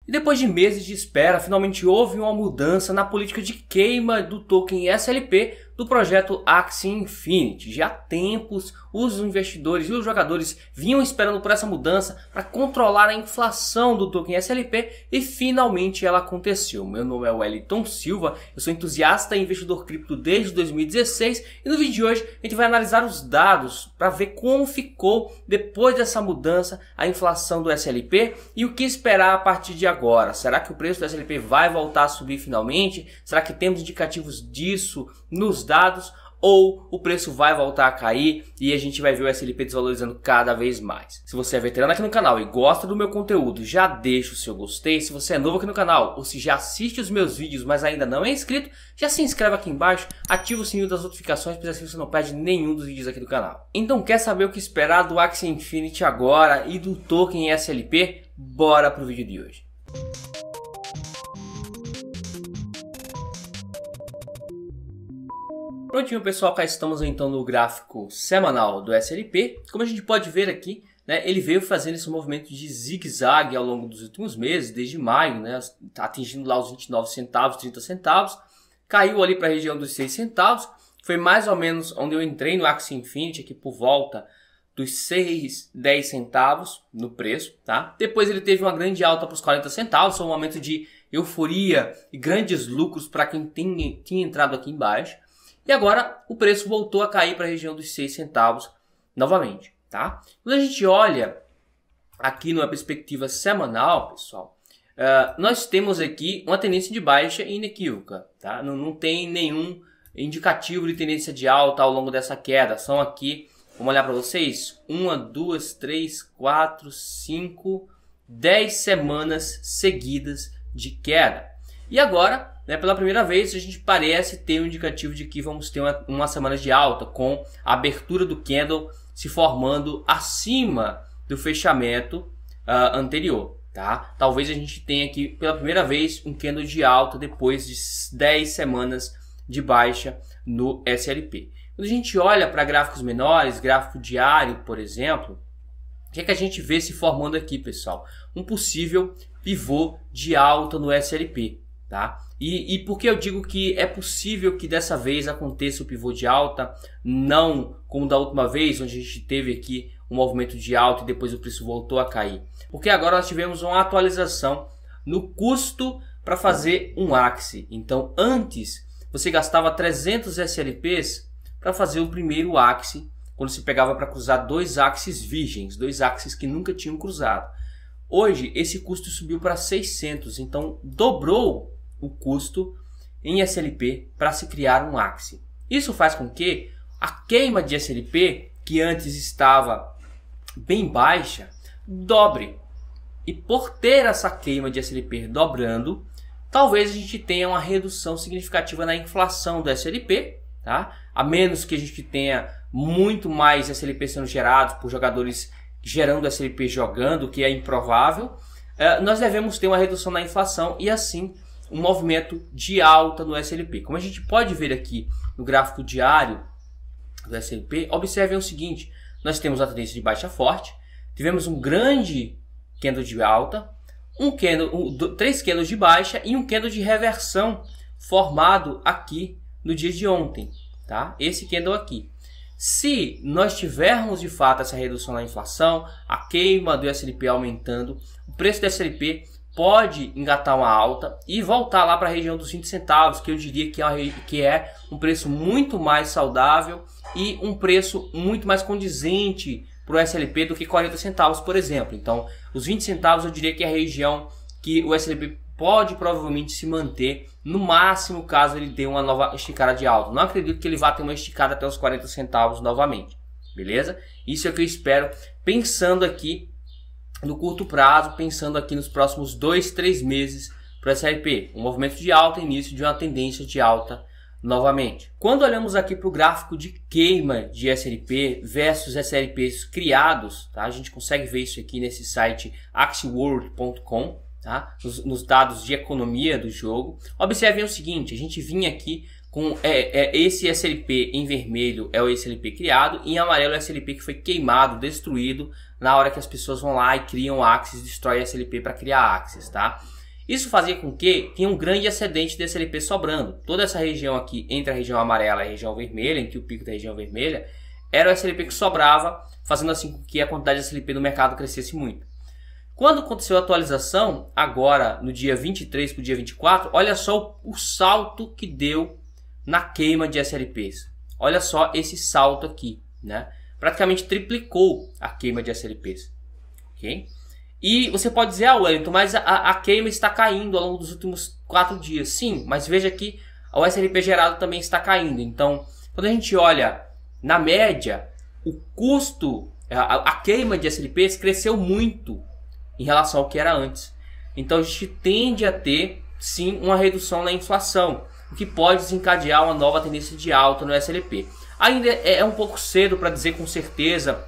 E depois de meses de espera, finalmente houve uma mudança na política de queima do token SLP do projeto Axie Infinity. Já há tempos, os investidores e os jogadores vinham esperando por essa mudança para controlar a inflação do token SLP e finalmente ela aconteceu. Meu nome é Wellington Silva, eu sou entusiasta e investidor cripto desde 2016 e no vídeo de hoje a gente vai analisar os dados para ver como ficou depois dessa mudança a inflação do SLP e o que esperar a partir de agora. Será que o preço do SLP vai voltar a subir finalmente? Será que temos indicativos disso nos dados? Ou o preço vai voltar a cair e a gente vai ver o SLP desvalorizando cada vez mais? Se você é veterano aqui no canal e gosta do meu conteúdo, já deixa o seu gostei. Se você é novo aqui no canal ou se já assiste os meus vídeos, mas ainda não é inscrito, já se inscreve aqui embaixo, ativa o sininho das notificações para assim você não perde nenhum dos vídeos aqui do canal. Então quer saber o que esperar do Axie Infinity agora e do token SLP? Bora pro vídeo de hoje. Prontinho, pessoal, cá estamos então no gráfico semanal do SLP. Como a gente pode ver aqui, né, ele veio fazendo esse movimento de zigue-zague ao longo dos últimos meses, desde maio, né, atingindo lá os 29 centavos, 30 centavos, caiu ali para a região dos 6 centavos, foi mais ou menos onde eu entrei no Axie Infinity, aqui por volta dos 6, 10 centavos no preço, tá? Depois ele teve uma grande alta para os 40 centavos, foi um momento de euforia e grandes lucros para quem tinha entrado aqui embaixo. E agora o preço voltou a cair para a região dos 6 centavos novamente, tá? Quando a gente olha aqui numa perspectiva semanal, pessoal, nós temos aqui uma tendência de baixa inequívoca, tá? Não tem nenhum indicativo de tendência de alta ao longo dessa queda. São aqui, vamos olhar para vocês, 1, 2, 3, 4, 5, 10 semanas seguidas de queda. E agora, né, pela primeira vez, a gente parece ter um indicativo de que vamos ter uma semana de alta, com a abertura do candle se formando acima do fechamento anterior. Tá? Talvez a gente tenha aqui, pela primeira vez, um candle de alta depois de 10 semanas de baixa no SLP. Quando a gente olha para gráficos menores, gráfico diário, por exemplo, o que é que a gente vê se formando aqui, pessoal? Um possível pivô de alta no SLP. Tá? E por que eu digo que é possível que dessa vez aconteça o pivô de alta, não como da última vez, onde a gente teve aqui um movimento de alta e depois o preço voltou a cair? Porque agora nós tivemos uma atualização no custo para fazer um Axie. Então antes você gastava 300 SLPs para fazer o primeiro Axie, quando se pegava para cruzar dois Axies virgens, dois Axies que nunca tinham cruzado. Hoje esse custo subiu para 600, então dobrou o custo em SLP para se criar um Axie. Isso faz com que a queima de SLP, que antes estava bem baixa, dobre. E por ter essa queima de SLP dobrando, talvez a gente tenha uma redução significativa na inflação do SLP, tá? A menos que a gente tenha muito mais SLP sendo gerados por jogadores gerando SLP jogando, que é improvável, nós devemos ter uma redução na inflação e assim um movimento de alta no SLP. Como a gente pode ver aqui no gráfico diário do SLP, observem o seguinte: nós temos uma tendência de baixa forte, tivemos um grande candle de alta, três candles de baixa e um candle de reversão formado aqui no dia de ontem, tá? Esse candle aqui. Se nós tivermos de fato essa redução na inflação, a queima do SLP aumentando, o preço do SLP pode engatar uma alta e voltar lá para a região dos 20 centavos, que eu diria que é um preço muito mais saudável e um preço muito mais condizente para o SLP do que 40 centavos, por exemplo. Então, os 20 centavos eu diria que é a região que o SLP pode provavelmente se manter, no máximo caso ele dê uma nova esticada de alta. Não acredito que ele vá ter uma esticada até os 40 centavos novamente, beleza? Isso é o que eu espero, pensando aqui no curto prazo, pensando aqui nos próximos 2, 3 meses para o SLP. Um movimento de alta, início de uma tendência de alta novamente. Quando olhamos aqui para o gráfico de queima de SLP versus SLPs criados, tá? A gente consegue ver isso aqui nesse site axieworld.com, tá? Nos dados de economia do jogo. Observem o seguinte: a gente vinha aqui com esse SLP em vermelho é o SLP criado, e em amarelo é o SLP que foi queimado, destruído na hora que as pessoas vão lá e criam Axies, destrói SLP para criar Axies, tá? Isso fazia com que tinha um grande excedente de SLP sobrando. Toda essa região aqui, entre a região amarela e a região vermelha, entre o pico da região vermelha, era o SLP que sobrava, fazendo assim com que a quantidade de SLP no mercado crescesse muito. Quando aconteceu a atualização, agora no dia 23 para o dia 24, olha só o salto que deu na queima de SLPs. Olha só esse salto aqui, né? Praticamente triplicou a queima de SLPs. Okay? E você pode dizer, Wellington, mas a queima está caindo ao longo dos últimos 4 dias. Sim, mas veja que o SLP gerado também está caindo. Então, quando a gente olha na média, o custo, a queima de SLPs cresceu muito em relação ao que era antes. Então, a gente tende a ter, sim, uma redução na inflação, o que pode desencadear uma nova tendência de alta no SLP. Ainda é um pouco cedo para dizer com certeza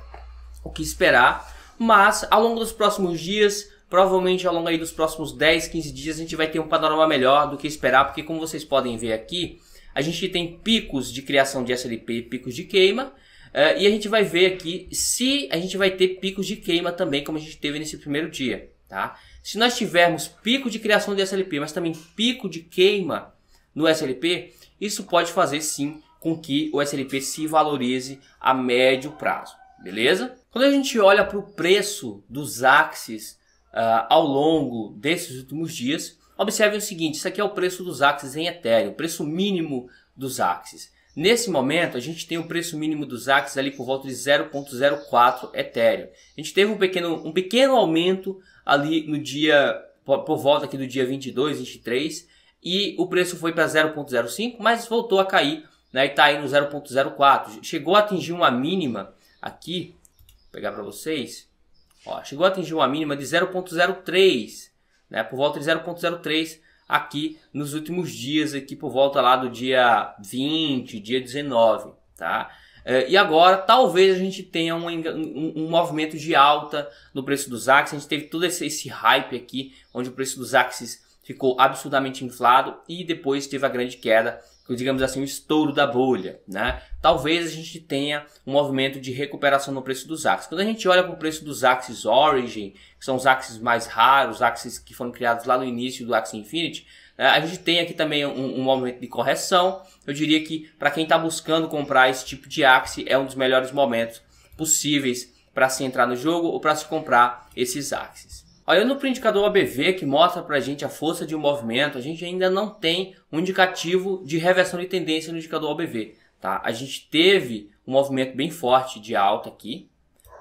o que esperar, mas ao longo dos próximos dias, provavelmente ao longo aí dos próximos 10, 15 dias, a gente vai ter um panorama melhor do que esperar, porque como vocês podem ver aqui, a gente tem picos de criação de SLP e picos de queima, e a gente vai ver aqui se a gente vai ter picos de queima também, como a gente teve nesse primeiro dia. Tá? Se nós tivermos pico de criação de SLP, mas também pico de queima no SLP, isso pode fazer sim com que o SLP se valorize a médio prazo. Beleza? Quando a gente olha para o preço dos Axis ao longo desses últimos dias, observe o seguinte, isso aqui é o preço dos Axis em Ethereum, o preço mínimo dos Axis. Nesse momento, a gente tem o preço mínimo dos Axis ali por volta de 0,04 Ethereum. A gente teve um pequeno aumento ali no dia, por volta aqui do dia 22, 23, e o preço foi para 0,05, mas voltou a cair, né, e está aí no 0,04. Chegou a atingir uma mínima aqui, vou pegar para vocês, ó, chegou a atingir uma mínima de 0,03, né, por volta de 0,03 aqui nos últimos dias, aqui por volta lá do dia 20, dia 19, tá? E agora talvez a gente tenha um movimento de alta no preço dos Axis. A gente teve todo esse hype aqui, onde o preço dos Axis ficou absurdamente inflado e depois teve a grande queda, digamos assim, o estouro da bolha, né? Talvez a gente tenha um movimento de recuperação no preço dos Axis. Quando a gente olha para o preço dos Axis Origin, que são os Axis mais raros, os Axis que foram criados lá no início do Axie Infinity, a gente tem aqui também um movimento de correção. Eu diria que para quem está buscando comprar esse tipo de Axie, é um dos melhores momentos possíveis para se entrar no jogo ou para se comprar esses Axis. Olhando para o indicador ABV, que mostra para a gente a força de um movimento, a gente ainda não tem um indicativo de reversão de tendência no indicador ABV. Tá? A gente teve um movimento bem forte de alta aqui,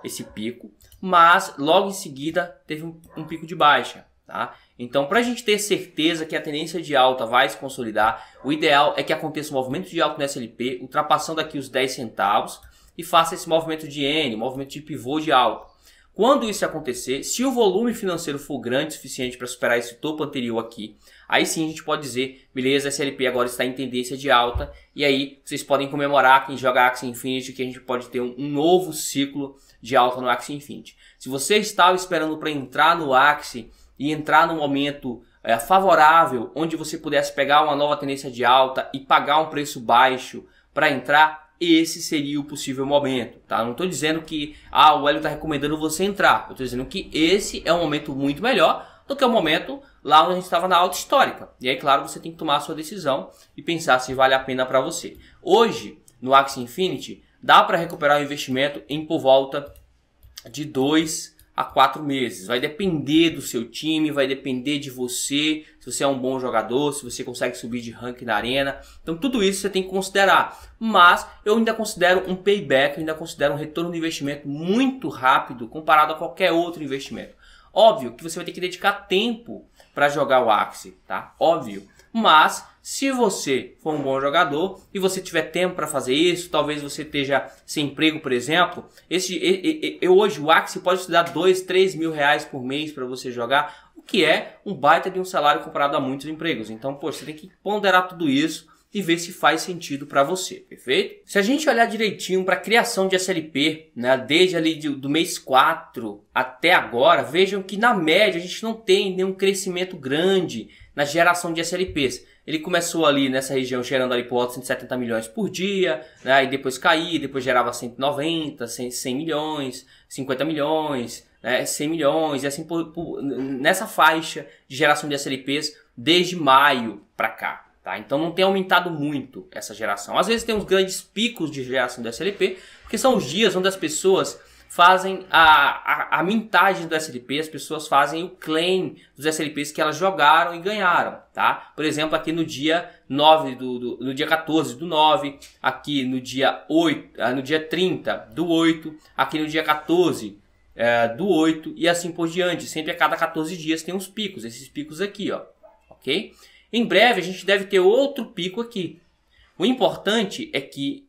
esse pico, mas logo em seguida teve um pico de baixa. Tá? Então, para a gente ter certeza que a tendência de alta vai se consolidar, o ideal é que aconteça um movimento de alta no SLP, ultrapassando aqui os 10 centavos, e faça esse movimento de N, movimento de pivô de alta. Quando isso acontecer, se o volume financeiro for grande o suficiente para superar esse topo anterior aqui, aí sim a gente pode dizer, beleza, a SLP agora está em tendência de alta, e aí vocês podem comemorar quem joga Axie Infinity, que a gente pode ter um novo ciclo de alta no Axie Infinity. Se você estava esperando para entrar no Axie e entrar num momento favorável, onde você pudesse pegar uma nova tendência de alta e pagar um preço baixo para entrar, esse seria o possível momento, tá? Não estou dizendo que o Hélio está recomendando você entrar. Eu estou dizendo que esse é um momento muito melhor do que o momento lá onde a gente estava na alta histórica. E aí, claro, você tem que tomar a sua decisão e pensar se vale a pena para você. Hoje, no Axie Infinity, dá para recuperar o investimento em por volta de 2 a 4 meses. Vai depender do seu time, vai depender de você, se você é um bom jogador, se você consegue subir de rank na arena. Então tudo isso você tem que considerar. Mas eu ainda considero um payback, eu ainda considero um retorno de investimento muito rápido comparado a qualquer outro investimento. Óbvio que você vai ter que dedicar tempo para jogar o Axie, tá? Óbvio. Mas se você for um bom jogador e você tiver tempo para fazer isso, talvez você esteja sem emprego, por exemplo, hoje o Axie pode te dar 2, 3 mil reais por mês para você jogar, o que é um baita de um salário comparado a muitos empregos. Então, poxa, você tem que ponderar tudo isso e ver se faz sentido para você, perfeito? Se a gente olhar direitinho para a criação de SLP, né, desde ali do mês 4 até agora, vejam que na média a gente não tem nenhum crescimento grande na geração de SLPs. Ele começou ali nessa região gerando ali por volta de 170 milhões por dia, né, e depois caía, depois gerava 190, 100 milhões, 50 milhões, né, 100 milhões, e assim nessa faixa de geração de SLPs desde maio para cá. Tá? Então não tem aumentado muito essa geração. Às vezes tem uns grandes picos de geração de SLP, porque são os dias onde as pessoas fazem a mintagem do SLP, as pessoas fazem o claim dos SLPs que elas jogaram e ganharam, tá? Por exemplo, aqui no dia 9 no dia 14 do 9, aqui no dia 8, no dia 30 do 8, aqui no dia 14 do 8 e assim por diante. Sempre a cada 14 dias tem uns picos, esses picos aqui, ó, ok? Em breve a gente deve ter outro pico aqui. O importante é que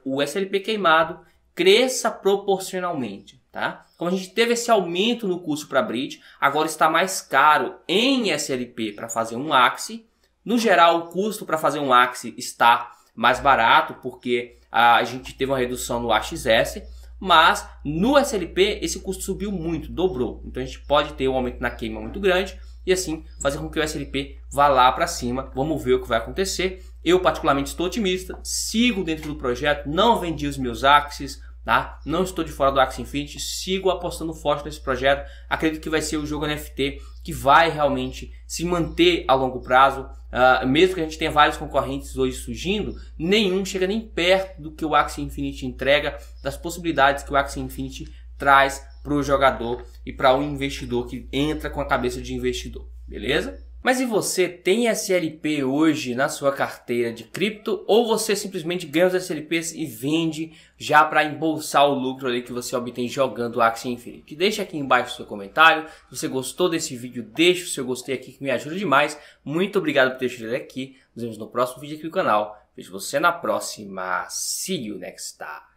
o SLP queimado cresça proporcionalmente, tá? Como a gente teve esse aumento no custo para Bridge, agora está mais caro em SLP para fazer um Axie. No geral, o custo para fazer um Axie está mais barato, porque a gente teve uma redução no AXS, mas no SLP esse custo subiu muito, dobrou. Então a gente pode ter um aumento na queima muito grande e assim fazer com que o SLP vá lá para cima. Vamos ver o que vai acontecer. Eu particularmente estou otimista, sigo dentro do projeto, não vendi os meus Axies, tá? Não estou de fora do Axie Infinity, sigo apostando forte nesse projeto. Acredito que vai ser o jogo NFT que vai realmente se manter a longo prazo. Mesmo que a gente tenha vários concorrentes hoje surgindo, nenhum chega nem perto do que o Axie Infinity entrega, das possibilidades que o Axie Infinity traz para o jogador e para o investidor que entra com a cabeça de investidor, beleza? Mas e você, tem SLP hoje na sua carteira de cripto ou você simplesmente ganha os SLPs e vende já para embolsar o lucro ali que você obtém jogando o Axie Infinity? Deixa aqui embaixo o seu comentário. Se você gostou desse vídeo, deixa o seu gostei aqui que me ajuda demais. Muito obrigado por ter chegado aqui. Nos vemos no próximo vídeo aqui do canal. Vejo você na próxima. See you next time.